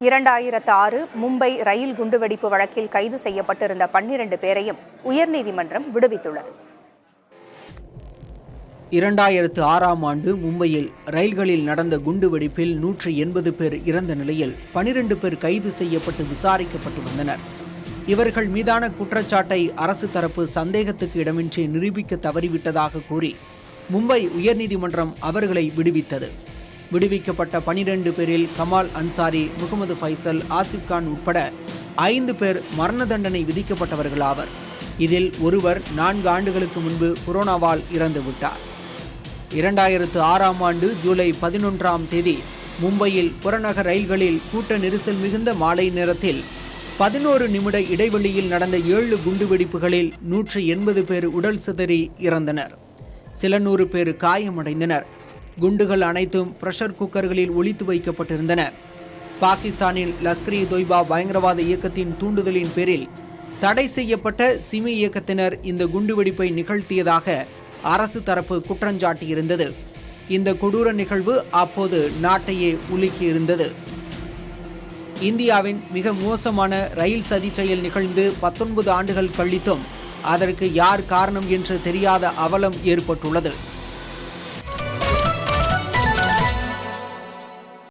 2006 மும்பை ரயில் குண்டுவெடிப்பு வழக்கில் கைது செய்யப்பட்டிருந்த 12 பேரையும் உயர்நீதிமன்றம் விடுவித்துள்ளது. 2006ஆம் ஆண்டு மும்பையில் ரயில்களில் நடந்த குண்டுவெடிப்பில் 180 பேர் இறந்த நிலையில் 12 பேர் கைது செய்யப்பட்டு விசாரிக்கப்பட்டு வந்தனர். இவர்கள் மீதான குற்றச்சாட்டை அரசு தரப்பு சந்தேகத்துக்கு இடமின்றி நிரூபிக்க தவறிவிட்டதாக கூறி மும்பை உயர்நீதிமன்றம் அவர்களை விடுவித்தது. விடுவிக்கப்பட்ட 12 பேரில் கமால் அன்சாரி, முகமது ஃபைசல், ஆசிப் கான் உட்பட 5 பேர் மரண தண்டனை விதிக்கப்பட்டவர்களாவர். இதில் ஒருவர் 4 ஆண்டுகளுக்கு முன்பு கொரோனாவால் இறந்துவிட்டார். 2006ஆம் ஆண்டு ஜூலை 11ஆம் தேதி மும்பையில் புறநகர் ரயில்களில் கூட்ட நெரிசல் மிகுந்த மாலை நேரத்தில் 11 நிமிட இடைவெளியில் நடந்த 7 குண்டுவெடிப்புகளில் 180 பேர் உடல் சிதறி இறந்தனர். சில 100 பேர் காயமடைந்தனர். குண்டுகள் அனைத்தும் பிரஷர் குக்கர்களில் ஒளித்து வைக்கப்பட்டிருந்தன. பாகிஸ்தானில் லஷ்கர்-இ-தொய்பா பயங்கரவாத இயக்கத்தின் தூண்டுதலின் பேரில் தடை செய்யப்பட்ட சிமி இயக்கத்தினர் இந்த குண்டுவெடிப்பை நிகழ்த்தியதாக அரசு தரப்பு குற்றஞ்சாட்டியிருந்தது. இந்த கொடூர நிகழ்வு அப்போது நாட்டையே உலுக்கியிருந்தது. இந்தியாவின் மிக மோசமான ரயில் சதி செயல் நிகழ்ந்து 19 ஆண்டுகள் கழித்தும் அதற்கு யார் காரணம் என்று தெரியாத அவலம் ஏற்பட்டுள்ளது.